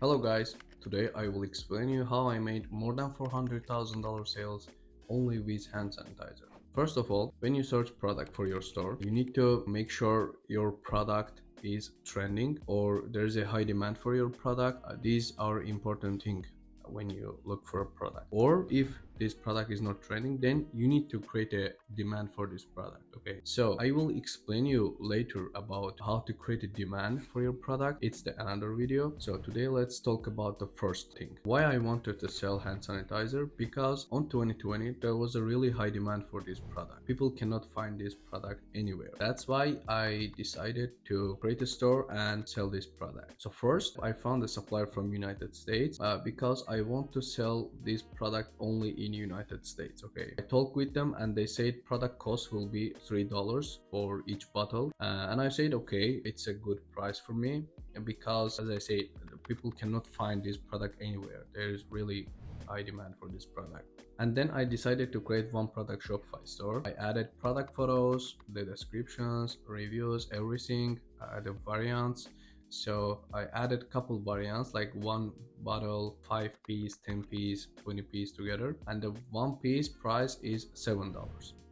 Hello guys, today I will explain you how I made more than $400,000 sales only with hand sanitizer. First of all, when you search product for your store, you need to make sure your product is trending or there's a high demand for your product. These are important things when you look for a product. Or if this product is not trending, then you need to create a demand for this product. Okay, so I will explain you later about how to create a demand for your product. It's the another video. So today let's talk about the first thing, why I wanted to sell hand sanitizer. Because on 2020 there was a really high demand for this product. People cannot find this product anywhere. That's why I decided to create a store and sell this product. So first I found a supplier from United States because I want to sell this product only in United States. Okay, I talked with them and they said product cost will be $3 for each bottle, and I said okay, it's a good price for me because, as I said, people cannot find this product anywhere. There is really high demand for this product. And then I decided to create one product Shopify store. I added product photos, the descriptions, reviews, everything, the variants. So I added couple variants like one bottle, 5 piece, 10 piece, 20 piece together, and the one piece price is $7.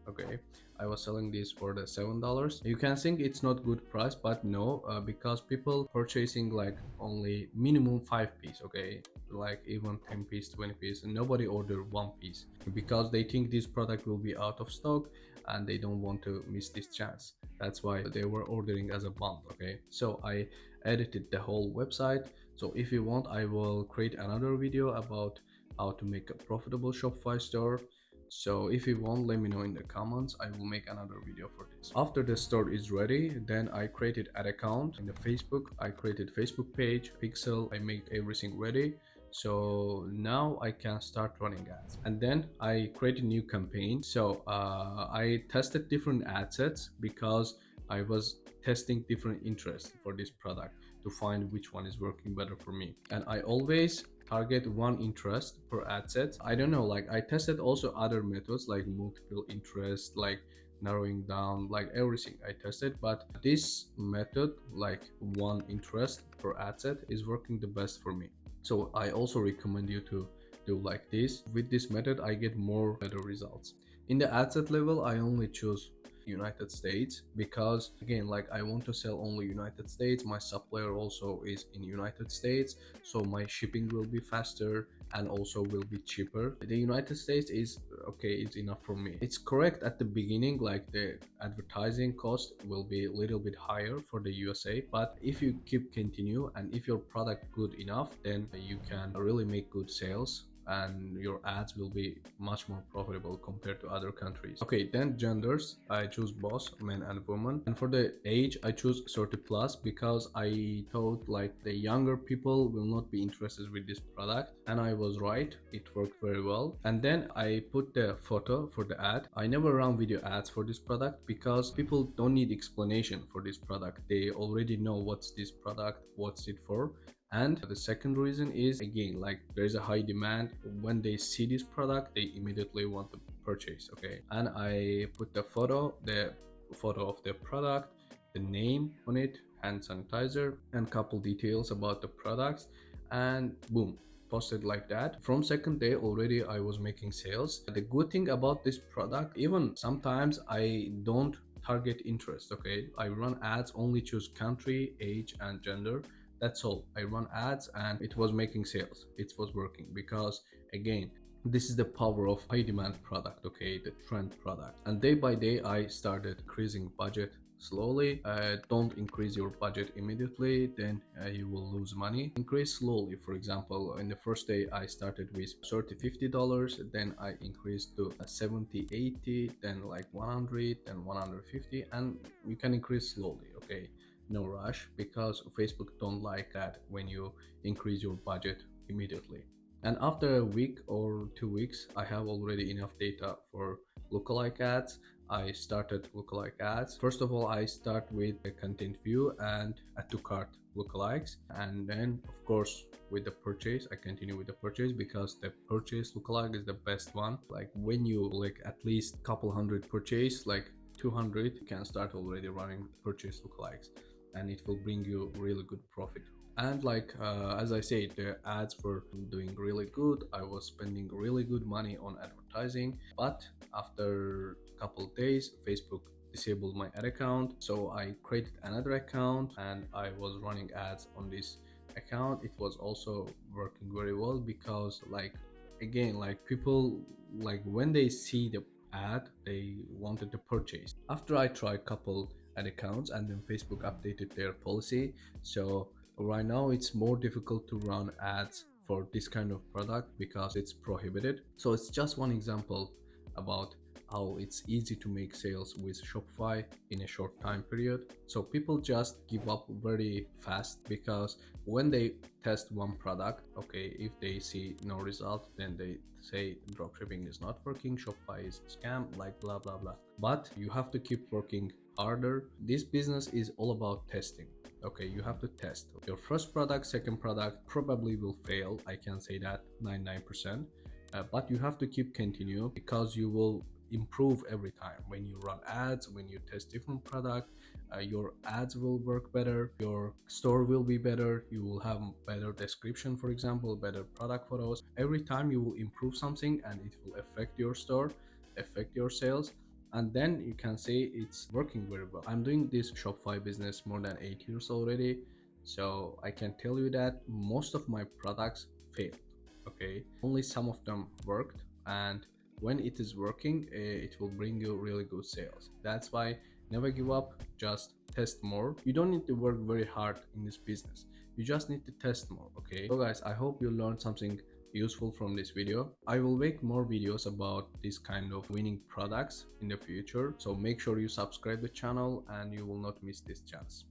Okay, I was selling this for the $7. You can think it's not good price, but no, because people purchasing like only minimum 5 piece. Okay, like even 10 piece, 20 piece, and nobody order one piece because they think this product will be out of stock and they don't want to miss this chance. That's why they were ordering as a bundle. Okay, so I edited the whole website. So if you want, I will create another video about how to make a profitable Shopify store. So if you want, let me know in the comments. I will make another video for this. After the store is ready, then I created an account in the Facebook. I created Facebook page, pixel. I made everything ready. So now I can start running ads, and then I created a new campaign. So I tested different ad sets because I was testing different interests for this product to find which one is working better for me. And I always target one interest per ad set. I don't know, like I tested also other methods like multiple interest, like narrowing down, like everything I tested, but this method, like one interest per ad set, is working the best for me. So I also recommend you to do like this. With this method I get more better results. In the ad set level I only choose United States because, again, like I want to sell only United States. My supplier also is in United States, so my shipping will be faster and also will be cheaper. The United States is okay, it's enough for me. It's correct at the beginning, like the advertising cost will be a little bit higher for the USA, but if you keep continue and if your product good enough, then you can really make good sales and your ads will be much more profitable compared to other countries. Okay, then genders, I choose both men and women, and for the age I choose 30 plus because I thought like the younger people will not be interested with this product, and I was right, it worked very well. And then I put the photo for the ad. I never run video ads for this product because people don't need explanation for this product. They already know what's this product, what's it for. And the second reason is, again, like there's a high demand. When they see this product, they immediately want to purchase. Okay, and I put the photo of the product, the name on it, hand sanitizer, and couple details about the products, and boom, posted like that. From second day already I was making sales. The good thing about this product, even sometimes I don't target interest. Okay, I run ads, only choose country, age, and gender. That's all. I run ads and it was making sales. It was working because, again, this is the power of high demand product. Okay, the trend product. And day by day I started increasing budget slowly. Don't increase your budget immediately, then you will lose money. Increase slowly. For example, in the first day I started with $30-$50, then I increased to 70-80, then like 100, then 150, and you can increase slowly. Okay, no rush, because Facebook don't like that when you increase your budget immediately. And after a week or 2 weeks I have already enough data for lookalike ads. I started lookalike ads. First of all, I start with the content view and add to cart lookalikes, and then of course with the purchase I continue with the purchase because the purchase lookalike is the best one. Like when you like at least couple hundred purchase, like 200, you can start already running purchase lookalikes, and it will bring you really good profit. And like as I said, the ads were doing really good. I was spending really good money on advertising, but after a couple days Facebook disabled my ad account, so I created another account and I was running ads on this account. It was also working very well because like again, like people, like when they see the ad, they wanted to purchase. After I tried couple ad accounts and then Facebook updated their policy, so right now it's more difficult to run ads for this kind of product because it's prohibited. So it's just one example about how it's easy to make sales with Shopify in a short time period. So people just give up very fast because when they test one product, okay, if they see no result, then they say dropshipping is not working, Shopify is a scam, like blah blah blah. But you have to keep working harder. This business is all about testing. Okay, you have to test your first product. Second product probably will fail, I can say that 99%, but you have to keep continue because you will improve every time. When you run ads, when you test different product, your ads will work better, your store will be better, you will have better description, for example, better product photos. Every time you will improve something and it will affect your store, affect your sales, and then you can say it's working very well. I'm doing this Shopify business more than 8 years already, so I can tell you that most of my products failed. Okay, only some of them worked, and when it is working, it will bring you really good sales. That's why never give up, just test more. You don't need to work very hard in this business, you just need to test more. Okay, so guys, I hope you learned something useful from this video. I will make more videos about this kind of winning products in the future, so make sure you subscribe the channel and you will not miss this chance.